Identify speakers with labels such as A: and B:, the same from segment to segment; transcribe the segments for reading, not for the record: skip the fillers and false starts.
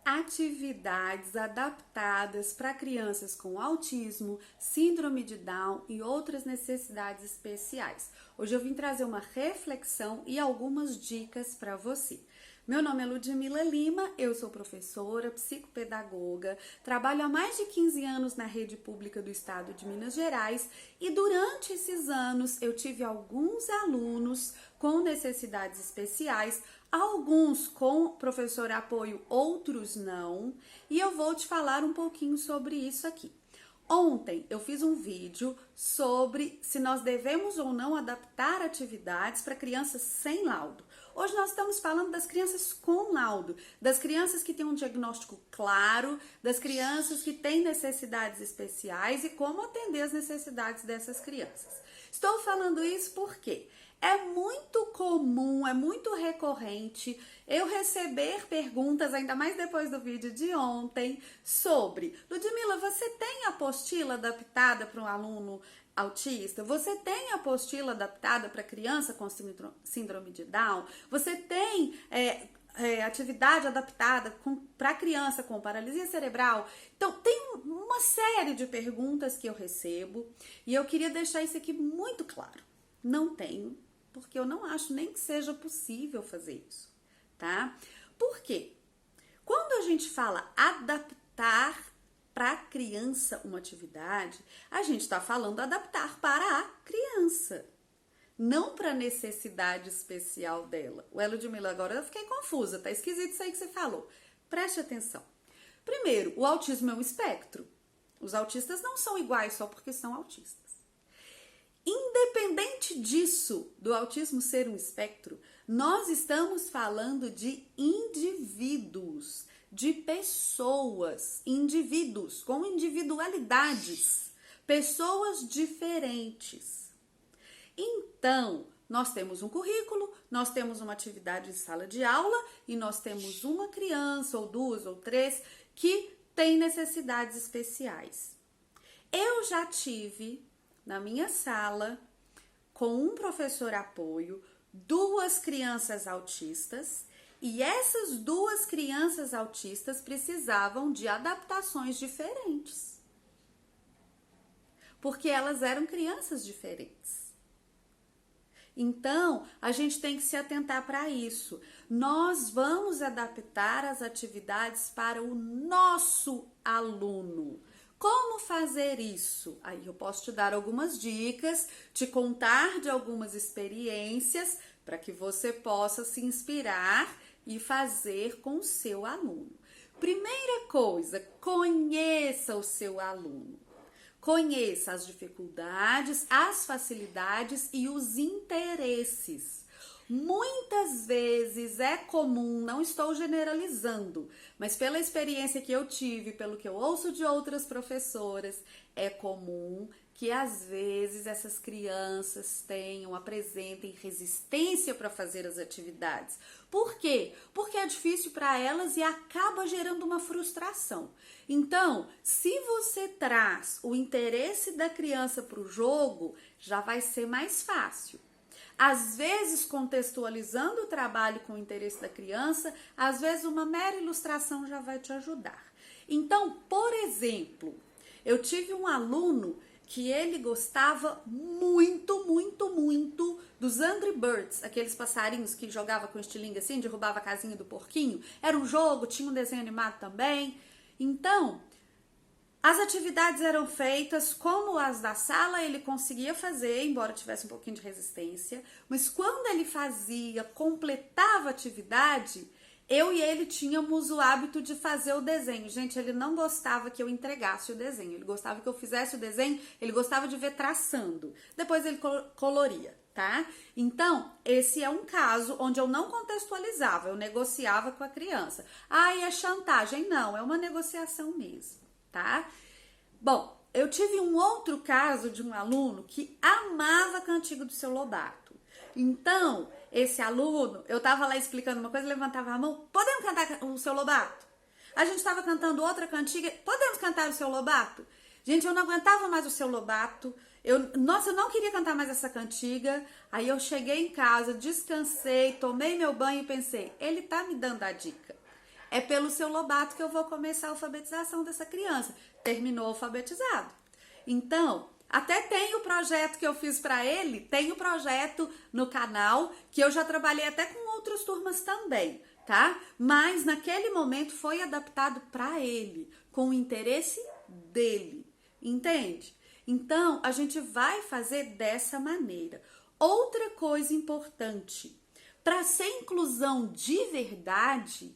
A: atividades adaptadas para crianças com autismo, síndrome de Down e outras necessidades especiais. Hoje eu vim trazer uma reflexão e algumas dicas para você. Meu nome é Ludmila Lima, eu sou professora, psicopedagoga, trabalho há mais de 15 anos na rede pública do estado de Minas Gerais e durante esses anos eu tive alguns alunos com necessidades especiais, alguns com professor apoio, outros não, e eu vou te falar um pouquinho sobre isso aqui. Ontem eu fiz um vídeo sobre se nós devemos ou não adaptar atividades para crianças sem laudo. Hoje nós estamos falando das crianças com laudo, das crianças que têm um diagnóstico claro, das crianças que têm necessidades especiais e como atender as necessidades dessas crianças. Estou falando isso porque é muito comum, é muito recorrente eu receber perguntas, ainda mais depois do vídeo de ontem, sobre: Ludmila, você tem apostila adaptada para um aluno autista? Você tem apostila adaptada para criança com síndrome de Down? Você tem atividade adaptada para criança com paralisia cerebral? Então, tem uma série de perguntas que eu recebo e eu queria deixar isso aqui muito claro. Não tenho, porque eu não acho nem que seja possível fazer isso, tá? Por quê? Quando a gente fala adaptar para a criança uma atividade, a gente está falando adaptar para a criança, não para a necessidade especial dela. O Ludmila, agora eu fiquei confusa, tá esquisito isso aí que você falou. Preste atenção. Primeiro, o autismo é um espectro. Os autistas não são iguais só porque são autistas. Independente disso, do autismo ser um espectro, nós estamos falando de indivíduos, de pessoas, indivíduos com individualidades, pessoas diferentes. Então, nós temos um currículo, nós temos uma atividade em sala de aula e nós temos uma criança, ou duas, ou três, que tem necessidades especiais. Eu já tive na minha sala, com um professor apoio, duas crianças autistas, e essas duas crianças autistas precisavam de adaptações diferentes, porque elas eram crianças diferentes. Então, a gente tem que se atentar para isso. Nós vamos adaptar as atividades para o nosso aluno. Como fazer isso? Aí eu posso te dar algumas dicas, te contar de algumas experiências para que você possa se inspirar e fazer com o seu aluno. Primeira coisa, conheça o seu aluno. Conheça as dificuldades, as facilidades e os interesses. Muitas vezes é comum, não estou generalizando, mas pela experiência que eu tive, pelo que eu ouço de outras professoras, é comum que às vezes essas crianças apresentem resistência para fazer as atividades. Por quê? Porque é difícil para elas e acaba gerando uma frustração. Então, se você traz o interesse da criança para o jogo, já vai ser mais fácil. Às vezes, contextualizando o trabalho com o interesse da criança, às vezes uma mera ilustração já vai te ajudar. Então, por exemplo, eu tive um aluno que ele gostava muito dos Angry Birds, aqueles passarinhos que jogava com estilingue assim, derrubava a casinha do porquinho. Era um jogo, tinha um desenho animado também. Então, as atividades eram feitas como as da sala, ele conseguia fazer, embora tivesse um pouquinho de resistência, mas quando ele completava a atividade, eu e ele tínhamos o hábito de fazer o desenho. Gente, ele não gostava que eu entregasse o desenho, ele gostava que eu fizesse o desenho, ele gostava de ver traçando. Depois ele coloria, tá? Então, esse é um caso onde eu não contextualizava, eu negociava com a criança. Ah, e é chantagem? Não, é uma negociação mesmo. Tá? Bom, eu tive um outro caso de um aluno que amava Cantiga do Seu Lobato. Então, esse aluno, eu tava lá explicando uma coisa, levantava a mão: podemos cantar o Seu Lobato? A gente tava cantando outra cantiga: podemos cantar o Seu Lobato? Gente, eu não aguentava mais o Seu Lobato. Nossa, eu não queria cantar mais essa cantiga. Aí eu cheguei em casa, descansei, tomei meu banho e pensei: ele tá me dando a dica. é pelo seu Lobato que eu vou começar a alfabetização dessa criança. Terminou alfabetizado. Então, até tem o projeto que eu fiz para ele, tem o projeto no canal, que eu já trabalhei até com outras turmas também, tá? Mas naquele momento foi adaptado para ele, com o interesse dele, entende? Então, a gente vai fazer dessa maneira. Outra coisa importante, para ser inclusão de verdade,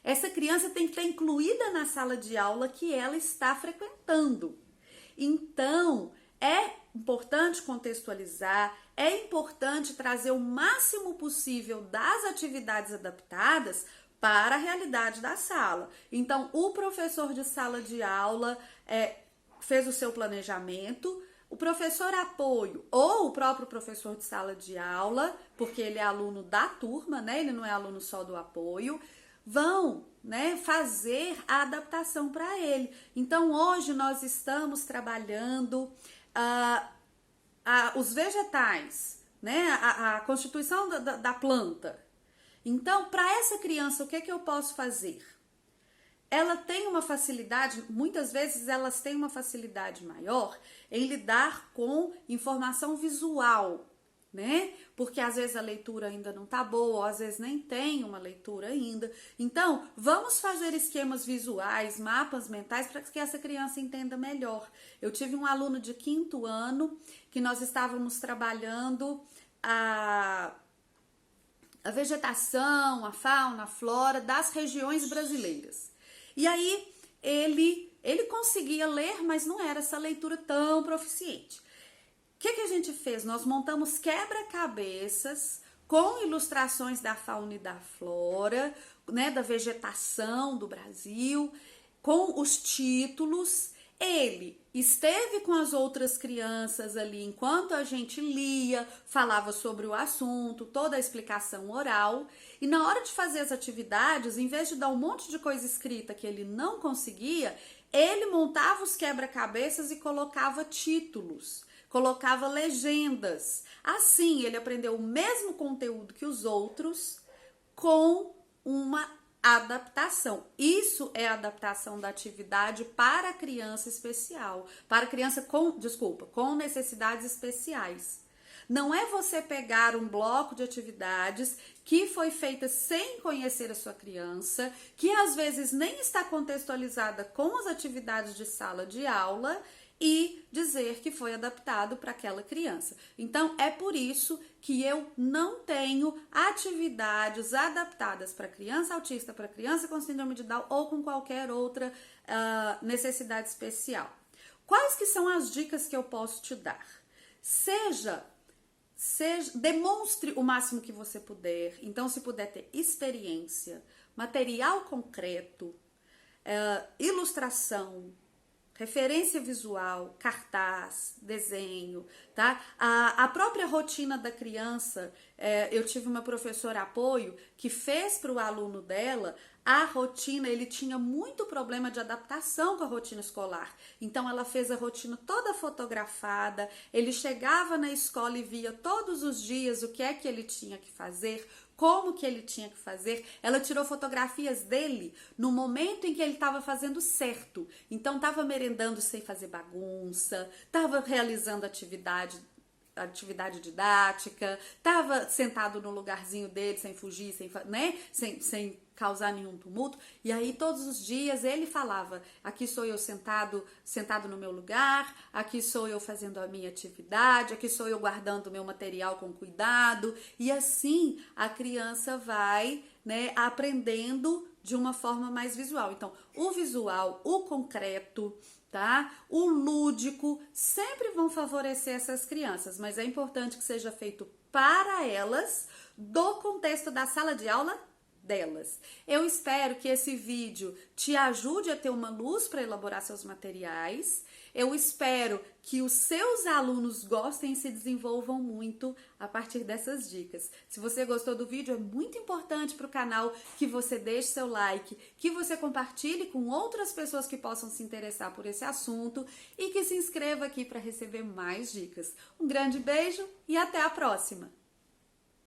A: essa criança tem que estar incluída na sala de aula que ela está frequentando. Então, é importante contextualizar, é importante trazer o máximo possível das atividades adaptadas para a realidade da sala. Então, o professor de sala de aula fez o seu planejamento, o professor apoio ou o próprio professor de sala de aula, porque ele é aluno da turma, né? Ele não é aluno só do apoio, vão, né, fazer a adaptação para ele. Então, hoje nós estamos trabalhando os vegetais, né, a constituição da planta. Então, para essa criança, o que eu posso fazer? Ela tem uma facilidade, muitas vezes elas têm uma facilidade maior em lidar com informação visual, né? Porque às vezes a leitura ainda não tá boa, ou às vezes nem tem uma leitura ainda. Então, vamos fazer esquemas visuais, mapas mentais para que essa criança entenda melhor. Eu tive um aluno de 5º ano que nós estávamos trabalhando a vegetação, a fauna, a flora das regiões brasileiras. E aí ele conseguia ler, mas não era essa leitura tão proficiente. O que a gente fez? Nós montamos quebra-cabeças com ilustrações da fauna e da flora, né, da vegetação do Brasil, com os títulos. Ele esteve com as outras crianças ali enquanto a gente lia, falava sobre o assunto, toda a explicação oral. E na hora de fazer as atividades, em vez de dar um monte de coisa escrita que ele não conseguia, ele montava os quebra-cabeças e colocava títulos, colocava legendas. Assim, ele aprendeu o mesmo conteúdo que os outros com uma adaptação. Isso é adaptação da atividade para a criança especial, para a criança com necessidades especiais. Não é você pegar um bloco de atividades que foi feita sem conhecer a sua criança, que às vezes nem está contextualizada com as atividades de sala de aula e dizer que foi adaptado para aquela criança. Então, é por isso que eu não tenho atividades adaptadas para criança autista, para criança com síndrome de Down ou com qualquer outra necessidade especial. Quais que são as dicas que eu posso te dar? Demonstre o máximo que você puder. Então, se puder ter experiência, material concreto, ilustração, referência visual, cartaz, desenho, tá? A própria rotina da criança, eu tive uma professora apoio que fez para o aluno dela a rotina, ele tinha muito problema de adaptação com a rotina escolar. Então, ela fez a rotina toda fotografada, ele chegava na escola e via todos os dias o que é que ele tinha que fazer, como que ele tinha que fazer. Ela tirou fotografias dele no momento em que ele estava fazendo certo. Então, estava merendando sem fazer bagunça, estava realizando atividade didática, estava sentado no lugarzinho dele, sem fugir, sem causar nenhum tumulto. E aí, todos os dias, ele falava: aqui sou eu sentado no meu lugar, aqui sou eu fazendo a minha atividade, aqui sou eu guardando o meu material com cuidado. E assim, a criança vai, né, aprendendo de uma forma mais visual. Então, o visual, o concreto, tá? O lúdico sempre vão favorecer essas crianças, mas é importante que seja feito para elas, do contexto da sala de aula delas. Eu espero que esse vídeo te ajude a ter uma luz para elaborar seus materiais. Eu espero que os seus alunos gostem e se desenvolvam muito a partir dessas dicas. Se você gostou do vídeo, é muito importante para o canal que você deixe seu like, que você compartilhe com outras pessoas que possam se interessar por esse assunto e que se inscreva aqui para receber mais dicas. Um grande beijo e até a próxima!